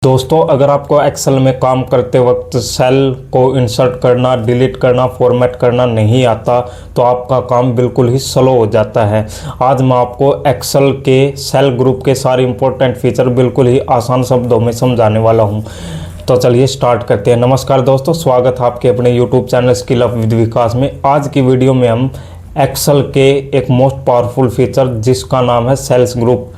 दोस्तों, अगर आपको एक्सेल में काम करते वक्त सेल को इंसर्ट करना, डिलीट करना, फॉर्मेट करना नहीं आता तो आपका काम बिल्कुल ही स्लो हो जाता है। आज मैं आपको एक्सेल के सेल ग्रुप के सारे इंपॉर्टेंट फीचर बिल्कुल ही आसान शब्दों में समझाने वाला हूं। तो चलिए स्टार्ट करते हैं। नमस्कार दोस्तों, स्वागत है आपके अपने YouTube channel skill up with Vikas में। आज की वीडियो में हम एक्सेल के एक मोस्ट पावरफुल फीचर जिसका नाम है सेल्स ग्रुप,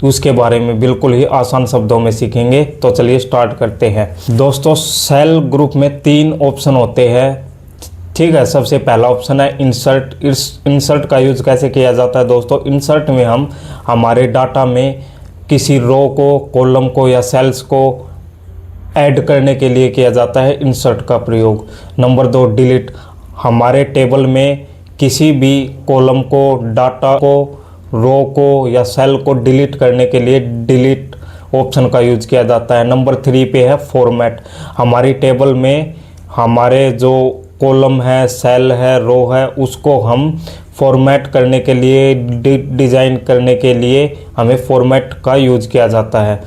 उसके बारे में बिल्कुल ही आसान शब्दों में सीखेंगे। तो चलिए स्टार्ट करते हैं। दोस्तों, सेल ग्रुप में 3 ऑप्शन होते हैं, ठीक है। सबसे पहला ऑप्शन है इंसर्ट। इस इंसर्ट का यूज़ कैसे किया जाता है दोस्तों? इंसर्ट में हम हमारे डाटा में किसी रो को, कॉलम को या सेल्स को ऐड करने के लिए किया जाता है इंसर्ट का प्रयोग। Number 2 delete. हमारे टेबल में किसी भी कॉलम को, डाटा को, रो को या सेल को डिलीट करने के लिए डिलीट ऑप्शन का यूज किया जाता है। नंबर 3 पे है फॉर्मेट। हमारी टेबल में हमारे जो कॉलम है, सेल है, रो है, उसको हम फॉर्मेट करने के लिए, डिज़ाइन करने के लिए हमें फॉर्मेट का यूज किया जाता है।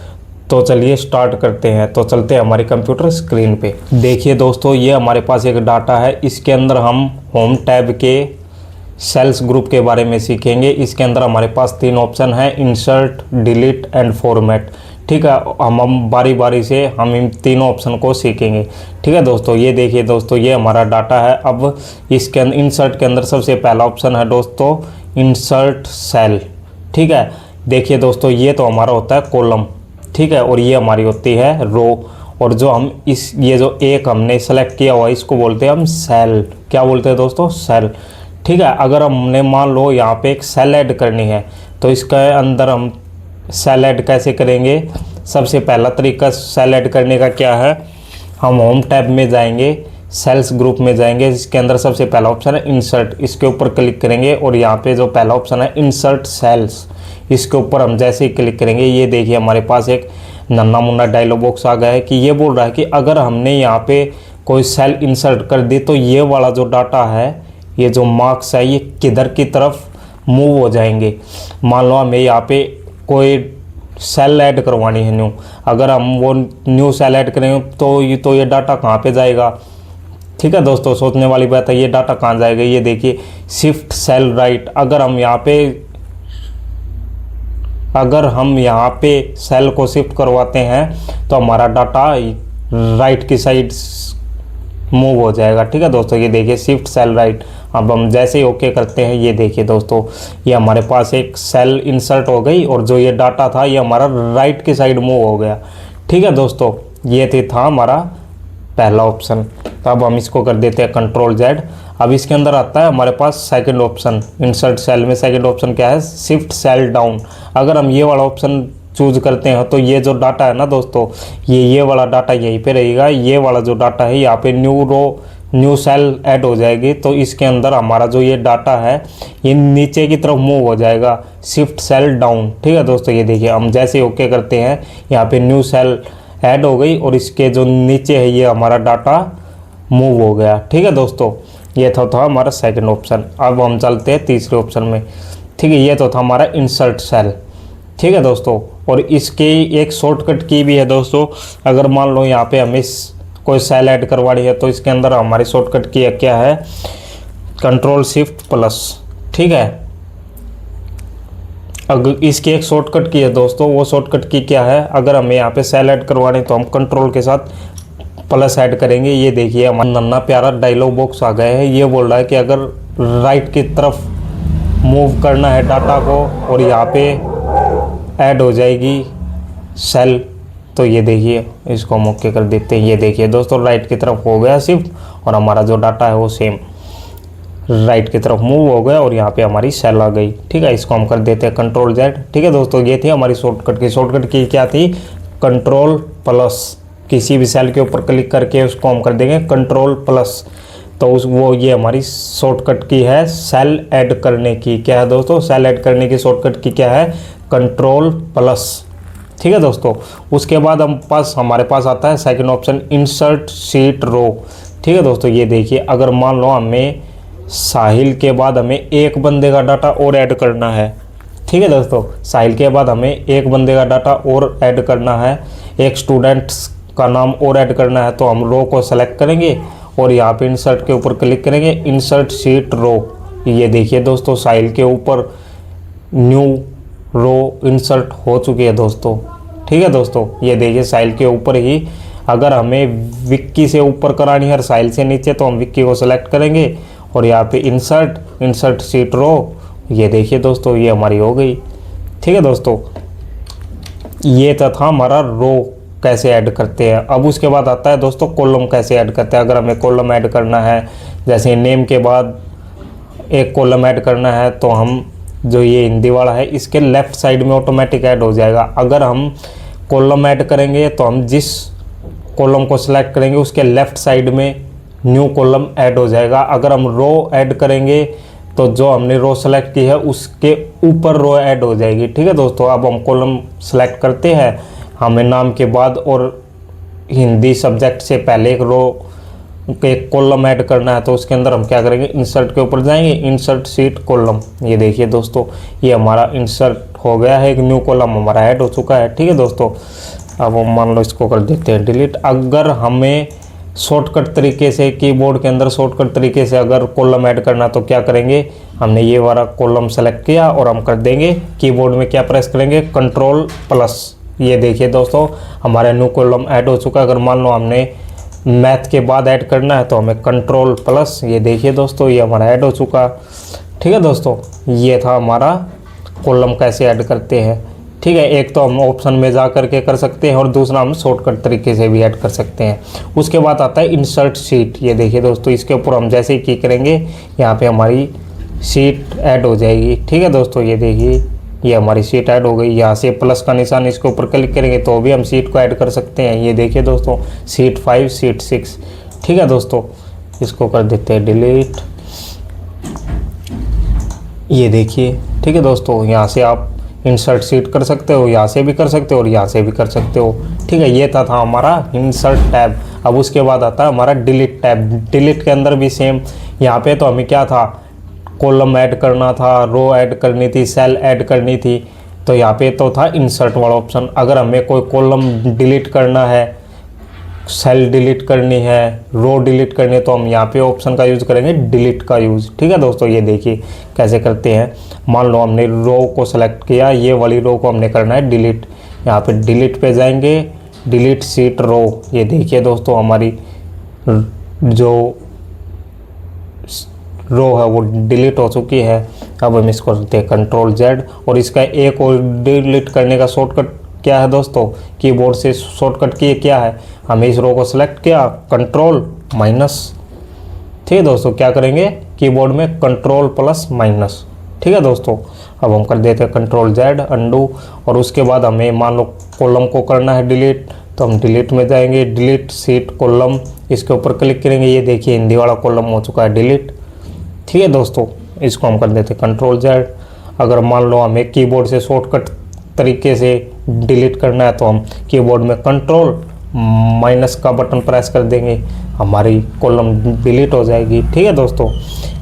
तो चलिए स्टार्ट करते हैं। तो चलते हैं हमारी कंप्यूटर स्क्रीन पे। देखिए दोस्तों, ये हमारे पास एक डाटा है। इसके अंदर हम होम टैब के सेल्स ग्रुप के बारे में सीखेंगे। इसके अंदर हमारे पास 3 ऑप्शन है, इंसर्ट, डिलीट एंड फॉर्मेट, ठीक है। हम बारी बारी से हम इन तीनों ऑप्शन को सीखेंगे, ठीक है दोस्तों। ये देखिए दोस्तों, ये हमारा डाटा है। अब इसके अंदर इंसर्ट के अंदर सबसे पहला ऑप्शन है दोस्तों इंसर्ट सेल, ठीक है। देखिए दोस्तों, ये तो हमारा होता है कॉलम, ठीक है, और ये हमारी होती है रो। और जो हम ये जो एक हमने सेलेक्ट किया हुआ है, इसको बोलते हैं हम सेल। क्या बोलते हैं दोस्तों? सेल, ठीक है। अगर हमने मान लो यहाँ पे एक सेल ऐड करनी है तो इसके अंदर हम सेल ऐड कैसे करेंगे? सबसे पहला तरीका सेल ऐड करने का क्या है, हम होम टैब में जाएंगे, सेल्स ग्रुप में जाएंगे। इसके अंदर सबसे पहला ऑप्शन है इंसर्ट, इसके ऊपर क्लिक करेंगे और यहाँ पे जो पहला ऑप्शन है इंसर्ट सेल्स, इसके ऊपर हम जैसे ही क्लिक करेंगे, ये देखिए हमारे पास एक नन्ना मुन्ना डायलॉग बॉक्स आ गया है कि ये बोल रहा है कि अगर हमने यहाँ पे कोई सेल इंसर्ट कर दी तो ये वाला जो डाटा है, ये जो मार्क्स है, ये किधर की तरफ मूव हो जाएंगे। मान लो हमें यहाँ पे कोई सेल ऐड करवानी है न्यू, अगर हम वो न्यू सेल ऐड करेंगे तो ये डाटा कहाँ पे जाएगा? ठीक है दोस्तों, सोचने वाली बात है, ये डाटा कहाँ जाएगा? ये देखिए शिफ्ट सेल राइट। अगर हम यहाँ पे सेल को शिफ्ट करवाते हैं तो हमारा डाटा राइट की साइड मूव हो जाएगा, ठीक है दोस्तों। ये देखिए शिफ्ट सेल राइट। अब हम जैसे ही ओके करते हैं, ये देखिए दोस्तों, ये हमारे पास एक सेल इंसर्ट हो गई और जो ये डाटा था ये हमारा राइट की साइड मूव हो गया, ठीक है दोस्तों। ये था हमारा पहला ऑप्शन। तो अब हम इसको कर देते हैं कंट्रोल Z। अब इसके अंदर आता है हमारे पास सेकंड ऑप्शन इंसर्ट सेल में। सेकंड ऑप्शन क्या है? Shift cell down. अगर हम ये वाला ऑप्शन चूज करते हैं तो ये जो डाटा है ना दोस्तों, ये वाला डाटा यहीं पे रहेगा। ये वाला जो डाटा है यहाँ पे new row, new cell add हो जाएगी। तो इसके अंदर हमारा जो ये डाटा है ये नीचे की तरफ मूव हो जाएगा, शिफ्ट सेल डाउन, ठीक है दोस्तों। ये देखिए हम जैसे ओके करते हैं, यहाँ पे न्यू सेल ऐड हो गई और इसके जो नीचे है ये हमारा डाटा मूव हो गया, ठीक है दोस्तों। ये था हमारा सेकंड ऑप्शन। अब हम चलते हैं तीसरे ऑप्शन में, ठीक है। ये तो था हमारा इंसर्ट सेल, ठीक है दोस्तों। और इसके एक शॉर्टकट की भी है दोस्तों। अगर मान लो यहाँ पे हमें कोई सेल ऐड करवानी है तो इसके अंदर हमारी शॉर्टकट की क्या है? कंट्रोल शिफ्ट प्लस, ठीक है। अगर इसकी एक शॉर्टकट की है दोस्तों, वो शॉर्टकट की क्या है? अगर हमें यहाँ पे सेल ऐड करवानी तो हम कंट्रोल के साथ प्लस ऐड करेंगे। ये देखिए हमारा नन्ना प्यारा डायलॉग बॉक्स आ गया है। ये बोल रहा है कि अगर राइट की तरफ मूव करना है डाटा को और यहाँ पे ऐड हो जाएगी सेल, तो ये देखिए इसको हम ओके कर देते हैं। ये देखिए दोस्तों, राइट की तरफ हो गया शिफ्ट और हमारा जो डाटा है वो सेम राइट की तरफ मूव हो गया और यहाँ पे हमारी सेल आ गई, ठीक है। इसको हम कर देते हैं कंट्रोल Z, ठीक है दोस्तों। ये थी हमारी शॉर्टकट की क्या थी? Control plus. किसी भी सेल के ऊपर क्लिक करके उसको हम कर देंगे कंट्रोल प्लस, तो ये हमारी शॉर्टकट की है सेल ऐड करने की। क्या है दोस्तों? सेल ऐड करने की शॉर्टकट की क्या है? कंट्रोल प्लस, ठीक है दोस्तों। उसके बाद हमारे पास आता है सेकंड ऑप्शन इंसर्ट शीट रो, ठीक है दोस्तों। ये देखिए अगर मान लो हमें साहिल के बाद हमें एक बंदे का डाटा और ऐड करना है, ठीक है दोस्तों। साहिल के बाद हमें एक बंदे का डाटा और ऐड करना है। एक स्टूडेंट्स का नाम और ऐड करना है तो हम रो को सेलेक्ट करेंगे और यहाँ पे इंसर्ट के ऊपर क्लिक करेंगे, इंसर्ट शीट रो। ये देखिए दोस्तों साहिल के ऊपर न्यू रो इंसर्ट हो चुकी है दोस्तों। ठीक है दोस्तों, ये देखिए साहिल के ऊपर ही। अगर हमें विक्की से ऊपर करानी है और साहिल से नीचे तो हम विक्की को सेलेक्ट करेंगे और यहाँ पे इंसर्ट शीट रो। ये देखिए दोस्तों ये हमारी हो गई। ठीक है दोस्तों, ये था हमारा रो कैसे ऐड करते हैं। अब उसके बाद आता है दोस्तों कॉलम कैसे ऐड करते हैं। अगर हमें कॉलम ऐड करना है, जैसे नेम के बाद एक कॉलम ऐड करना है तो हम जो ये हिंदी वाला है इसके लेफ़्ट साइड में ऑटोमेटिक ऐड हो जाएगा। अगर हम कॉलम ऐड करेंगे तो हम जिस कॉलम को सिलेक्ट करेंगे उसके लेफ़्ट साइड में न्यू कॉलम ऐड हो जाएगा। अगर हम रो ऐड करेंगे तो जो हमने रो सेलेक्ट की है उसके ऊपर रो ऐड हो जाएगी। ठीक है दोस्तों, अब हम कॉलम सेलेक्ट करते हैं, हमें नाम के बाद और हिंदी सब्जेक्ट से पहले एक रो एक कॉलम ऐड करना है तो उसके अंदर हम क्या करेंगे, इंसर्ट के ऊपर जाएंगे, इंसर्ट शीट कॉलम। ये देखिए दोस्तों ये हमारा इंसर्ट हो गया है, एक न्यू कॉलम हमारा ऐड हो चुका है। ठीक है दोस्तों, अब हम मान लो इसको कर देते हैं डिलीट। अगर हमें शॉर्टकट तरीके से कीबोर्ड के अंदर शॉर्टकट तरीके से अगर कॉलम ऐड करना तो क्या करेंगे, हमने ये वाला कॉलम सेलेक्ट किया और हम कर देंगे कीबोर्ड में क्या प्रेस करेंगे, कंट्रोल+। ये देखिए दोस्तों हमारा न्यू कॉलम ऐड हो चुका है। अगर मान लो हमने मैथ के बाद ऐड करना है तो हमें कंट्रोल+। ये देखिए दोस्तों ये हमारा ऐड हो चुका। ठीक है दोस्तों, ये था हमारा कॉलम कैसे ऐड करते हैं। ठीक है, एक तो हम ऑप्शन में जा करके कर सकते हैं और दूसरा हम शॉर्टकट तरीके से भी ऐड कर सकते हैं। उसके बाद आता है इंसर्ट शीट। ये देखिए दोस्तों इसके ऊपर हम जैसे ही क्लिक करेंगे यहाँ पे हमारी शीट ऐड हो जाएगी। ठीक है दोस्तों, ये देखिए ये हमारी शीट ऐड हो गई। यहाँ से प्लस का निशान इसके ऊपर क्लिक करेंगे तो भी हम शीट को ऐड कर सकते हैं। ये देखिए दोस्तों शीट 5 शीट 6। ठीक है दोस्तों, इसको कर देते हैं डिलीट। ये देखिए ठीक है दोस्तों, यहाँ से आप इंसर्ट शीट कर सकते हो, यहाँ से भी कर सकते हो और यहाँ से भी कर सकते हो। ठीक है, ये था हमारा इंसर्ट टैब। अब उसके बाद आता है हमारा डिलीट टैब। डिलीट के अंदर भी सेम, यहाँ पे तो हमें क्या था, कॉलम ऐड करना था, रो ऐड करनी थी, सेल ऐड करनी थी, तो यहाँ पे तो था इंसर्ट वाला ऑप्शन। अगर हमें कोई कॉलम डिलीट करना है, सेल डिलीट करनी है, रो डिलीट करनी है तो हम यहाँ पे ऑप्शन का यूज़ करेंगे, डिलीट का यूज़। ठीक है दोस्तों, ये देखिए कैसे करते हैं। मान लो हमने रो को सेलेक्ट किया, ये वाली रो को हमने करना है डिलीट। यहाँ पे डिलीट पे जाएंगे, डिलीट शीट रो। ये देखिए दोस्तों हमारी जो रो है वो डिलीट हो चुकी है। अब हम इसको करते हैं कंट्रोल+Z और इसका एक और डिलीट करने का शॉर्टकट क्या है दोस्तों, कीबोर्ड से शॉर्टकट की क्या है, हमें इस रो को सिलेक्ट किया, कंट्रोल-। ठीक है दोस्तों, क्या करेंगे कीबोर्ड में कंट्रोल+-। ठीक है दोस्तों, अब हम कर देते हैं कंट्रोल+Z अंडू। और उसके बाद हमें मान लो कॉलम को करना है डिलीट तो हम डिलीट में जाएंगे, डिलीट शीट कॉलम, इसके ऊपर क्लिक करेंगे। ये देखिए हिंदी वाला कॉलम हो चुका है डिलीट। ठीक है दोस्तों, इसको हम कर देते हैं कंट्रोल+Z। अगर मान लो हमें कीबोर्ड से शॉर्टकट तरीके से डिलीट करना है तो हम कीबोर्ड में कंट्रोल- का बटन प्रेस कर देंगे, हमारी कॉलम डिलीट हो जाएगी। ठीक है दोस्तों,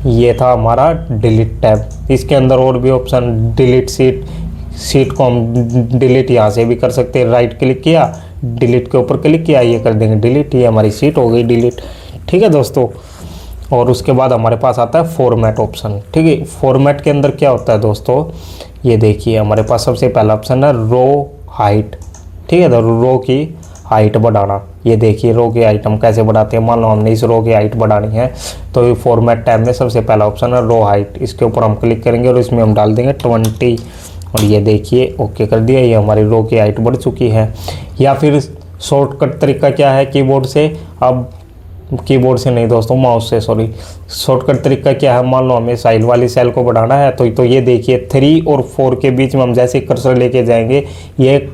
ये था हमारा डिलीट टैब। इसके अंदर और भी ऑप्शन, डिलीट शीट को हम डिलीट यहाँ से भी कर सकते हैं। राइट क्लिक किया, डिलीट के ऊपर क्लिक किया, ये कर देंगे डिलीट, ये हमारी शीट हो गई डिलीट। ठीक है दोस्तों, और उसके बाद हमारे पास आता है फॉर्मेट ऑप्शन। ठीक है, फॉर्मेट के अंदर क्या होता है दोस्तों, ये देखिए हमारे पास सबसे पहला ऑप्शन है रो हाइट। ठीक है, तो रो की हाइट बढ़ाना। ये देखिए रो की हाइट हम कैसे बढ़ाते हैं। मान लो हमने इस रो की हाइट बढ़ानी है तो ये फॉर्मेट टैब में सबसे पहला ऑप्शन है रो हाइट। इसके ऊपर हम क्लिक करेंगे और इसमें हम डाल देंगे 20 और ये देखिए ओके कर दिया, ये हमारी रो की हाइट बढ़ चुकी है। या फिर शॉर्टकट तरीका क्या है कीबोर्ड से, अब कीबोर्ड से नहीं दोस्तों, माउस से, सॉरी। शॉर्टकट तरीका क्या है, मान लो हमें साइड वाली सेल को बढ़ाना है तो ये देखिए 3 और 4 के बीच में हम जैसे कर्सर लेके जाएंगे, ये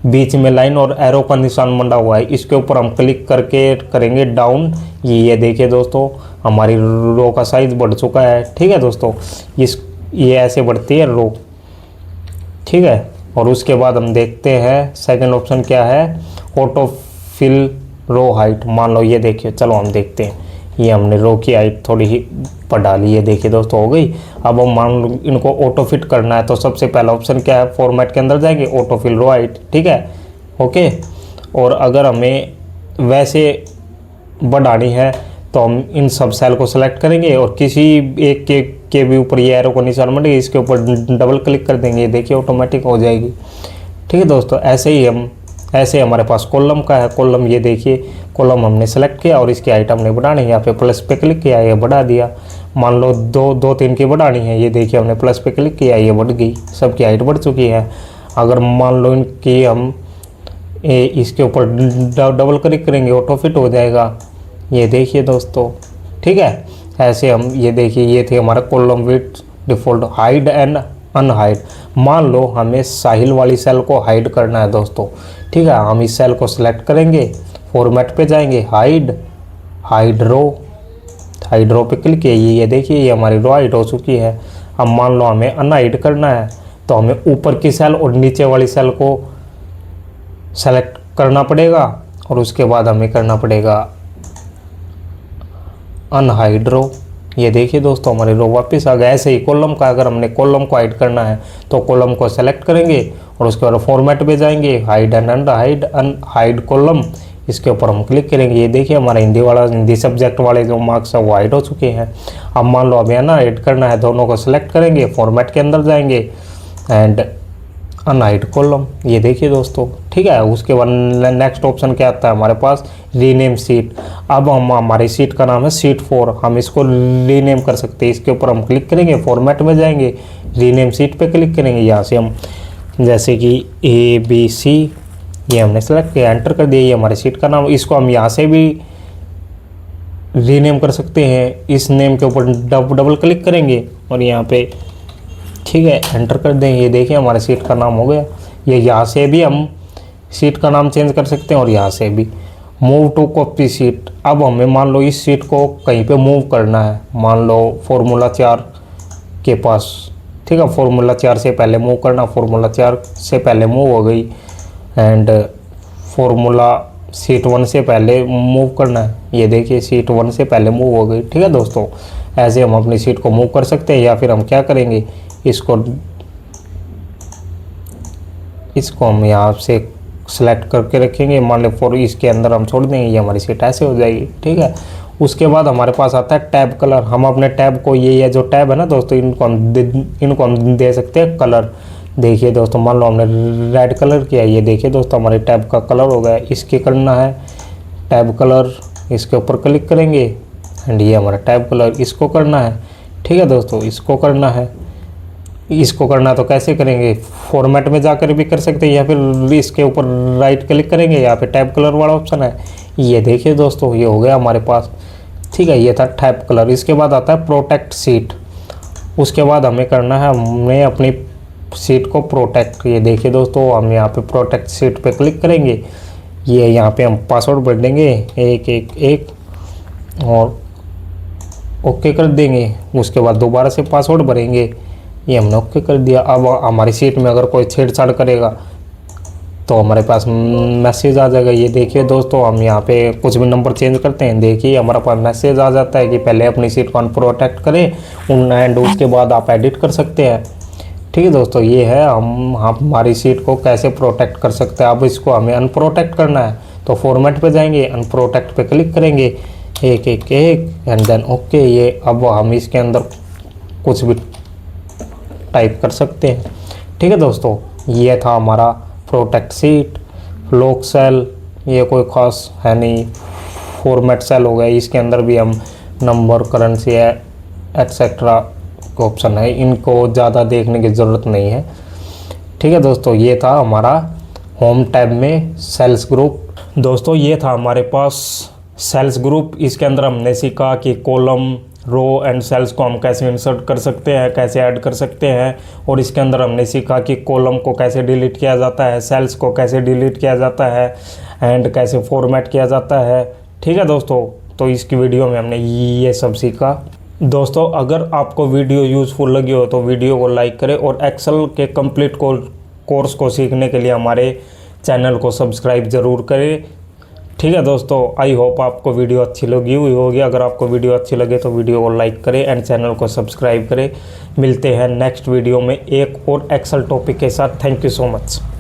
बीच में लाइन और एरो का निशान बना हुआ है, इसके ऊपर हम क्लिक करके करेंगे डाउन। ये देखिए दोस्तों हमारी रो का साइज बढ़ चुका है। ठीक है दोस्तों, ये ऐसे बढ़ती है रो। ठीक है, और उसके बाद हम देखते हैं सेकंड ऑप्शन क्या है, ऑटो फिल रो हाइट। मान लो ये देखिए, चलो हम देखते हैं, ये हमने रो की हाइट थोड़ी ही बढ़ा ली है, देखिए दोस्तों हो गई। अब हम मान लो इनको ऑटो फिट करना है तो सबसे पहला ऑप्शन क्या है, फॉर्मेट के अंदर जाएंगे, ऑटो फिल रो हाइट। ठीक है, ओके। और अगर हमें वैसे बढ़ानी है तो हम इन सब सेल को सेलेक्ट करेंगे और किसी एक के भी ऊपर ये एरो को निशान बनेगा, इसके ऊपर डबल क्लिक कर देंगे, देखिए ऑटोमेटिक हो जाएगी। ठीक है दोस्तों, ऐसे हमारे पास कॉलम का है। कॉलम ये देखिए, कॉलम हमने सेलेक्ट किया और इसकी हाइट हमने बढ़ानी है, यहाँ पे प्लस पे क्लिक किया, ये बढ़ा दिया। मान लो 2-3 की बढ़ानी है, ये देखिए हमने प्लस पे क्लिक किया, ये बढ़ गई, सबकी हाइट बढ़ चुकी है। अगर मान लो इनकी हम इसके ऊपर डबल क्लिक करेंगे, ऑटो फिट हो जाएगा, ये देखिए दोस्तों। ठीक है, ऐसे हम ये देखिए, ये थे हमारा column width, default, hide and unhide. मान लो हमें साहिल वाली सेल को हाइड करना है दोस्तों। ठीक है, हम इस सेल को सिलेक्ट करेंगे, फॉर्मेट पे जाएंगे, हाइड रो पे क्लिक किए, ये देखिए ये हमारी रो हाइड हो चुकी है। अब मान लो हमें अनहाइड करना है तो हमें ऊपर की सेल और नीचे वाली सेल को सेलेक्ट करना पड़ेगा और उसके बाद हमें करना पड़ेगा अनहाइड रो। ये देखिए दोस्तों, हमारी रो वापस आ गया। ऐसे ही कॉलम का, अगर हमने कॉलम को हाइड करना है तो कॉलम को सेलेक्ट करेंगे और उसके बाद फॉर्मेट पे जाएंगे, हाइड एंड अनहाइड कॉलम, इसके ऊपर हम क्लिक करेंगे। ये देखिए हमारा हिंदी सब्जेक्ट वाले जो मार्क्स है वो हाइड हो चुके हैं। अब मान लो हमें अनहाइड करना है, दोनों को सिलेक्ट करेंगे, फॉर्मेट के अंदर जाएंगे एंड अनहाइड कॉलम, ये देखिए दोस्तों। ठीक है, उसके बाद नेक्स्ट ऑप्शन क्या आता है हमारे पास, रीनेम सीट। अब हम हमारी सीट का नाम है सीट 4, हम इसको रीनेम कर सकते हैं। इसके ऊपर हम क्लिक करेंगे, फॉर्मेट में जाएंगे, रीनेम सीट पे क्लिक करेंगे। यहाँ से हम जैसे कि ABC ये हमने सेलेक्ट किया, एंटर कर दिया, ये हमारी सीट का नाम। इसको हम यहाँ से भी रीनेम कर सकते हैं, इस नेम के ऊपर डबल क्लिक करेंगे और यहाँ पे ठीक है एंटर कर देंगे। ये देखिए हमारे सीट का नाम हो गया। ये यहाँ से भी हम सीट का नाम चेंज कर सकते हैं और यहाँ से भी। मूव टू कॉपी सीट, अब हमें मान लो इस सीट को कहीं पे मूव करना है, मान लो फॉर्मूला 4 के पास। ठीक है, फॉर्मूला 4 से पहले मूव करना, फॉर्मूला 4 से पहले मूव हो गई एंड फॉर्मूला सीट 1 से पहले मूव करना है, ये देखिए सीट 1 से पहले मूव हो गई। ठीक है दोस्तों, ऐसे हम अपनी सीट को मूव कर सकते हैं। या फिर हम क्या करेंगे, इसको हम यहाँ से सेलेक्ट करके रखेंगे, मान लो फॉर इसके अंदर हम छोड़ देंगे, ये हमारी सीट ऐसे हो जाएगी। ठीक है, उसके बाद हमारे पास आता है टैब कलर। हम अपने टैब को, ये जो टैब है ना दोस्तों, इनको हम दे सकते हैं कलर। देखिए दोस्तों, मान लो हमने रेड कलर किया, ये देखिए दोस्तों हमारे टैब का कलर हो गया। इसके करना है टैब कलर, इसके ऊपर क्लिक करेंगे एंड ये हमारा टैब कलर, इसको करना है। ठीक है दोस्तों, इसको करना है तो कैसे करेंगे, फॉर्मेट में जाकर भी कर सकते हैं या फिर इसके ऊपर राइट क्लिक करेंगे, यहाँ पे टैब कलर वाला ऑप्शन है, ये देखिए दोस्तों ये हो गया हमारे पास। ठीक है, ये था टैब कलर। इसके बाद आता है प्रोटेक्ट सीट। उसके बाद हमें करना है, हमें अपनी सीट को प्रोटेक्ट, ये देखिए दोस्तों हम यहाँ पे प्रोटेक्ट सीट पे क्लिक करेंगे। ये यहाँ पे हम पासवर्ड भर देंगे 111 और ओके कर देंगे। उसके बाद दोबारा से पासवर्ड भरेंगे, ये हमने ओके कर दिया। अब हमारी सीट में अगर कोई छेड़छाड़ करेगा तो हमारे पास मैसेज आ जाएगा। ये देखिए दोस्तों, हम यहाँ पे कुछ भी नंबर चेंज करते हैं, देखिए हमारा पास मैसेज आ जाता है कि पहले अपनी सीट को अनप्रोटेक्ट करें एंड उसके बाद आप एडिट कर सकते हैं। ठीक है दोस्तों, ये है हम हमारी सीट को कैसे प्रोटेक्ट कर सकते हैं। अब इसको हमें अनप्रोटेक्ट करना है तो फॉर्मेट पे जाएंगे, अनप्रोटेक्ट पे क्लिक करेंगे 111 एंड देन ओके। ये अब हम इसके अंदर कुछ भी टाइप कर सकते हैं। ठीक है दोस्तों, ये था हमारा प्रोटेक्ट सीट। लॉक सेल ये कोई ख़ास है नहीं, फॉर्मेट सेल हो गया, इसके अंदर भी हम नंबर, करेंसी है एटसेट्रा ऑप्शन है, इनको ज़्यादा देखने की ज़रूरत नहीं है। ठीक है दोस्तों, ये था हमारा होम टैब में सेल्स ग्रुप। दोस्तों ये था हमारे पास सेल्स ग्रुप। इसके अंदर हमने सीखा कि कॉलम, रो एंड सेल्स को हम कैसे इंसर्ट कर सकते हैं, कैसे ऐड कर सकते हैं, और इसके अंदर हमने सीखा कि कॉलम को कैसे डिलीट किया जाता है, सेल्स को कैसे डिलीट किया जाता है एंड कैसे फॉर्मेट किया जाता है। ठीक है दोस्तों, तो इसकी वीडियो में हमने ये सब सीखा। दोस्तों अगर आपको वीडियो यूज़फुल लगी हो तो वीडियो को लाइक करें और एक्सेल के कंप्लीट कोर्स को सीखने के लिए हमारे चैनल को सब्सक्राइब ज़रूर करें। ठीक है दोस्तों, आई होप आपको वीडियो अच्छी लगी हुई होगी। अगर आपको वीडियो अच्छी लगे तो वीडियो को लाइक करें एंड चैनल को सब्सक्राइब करें। मिलते हैं नेक्स्ट वीडियो में एक और एक्सेल टॉपिक के साथ। Thank you so much.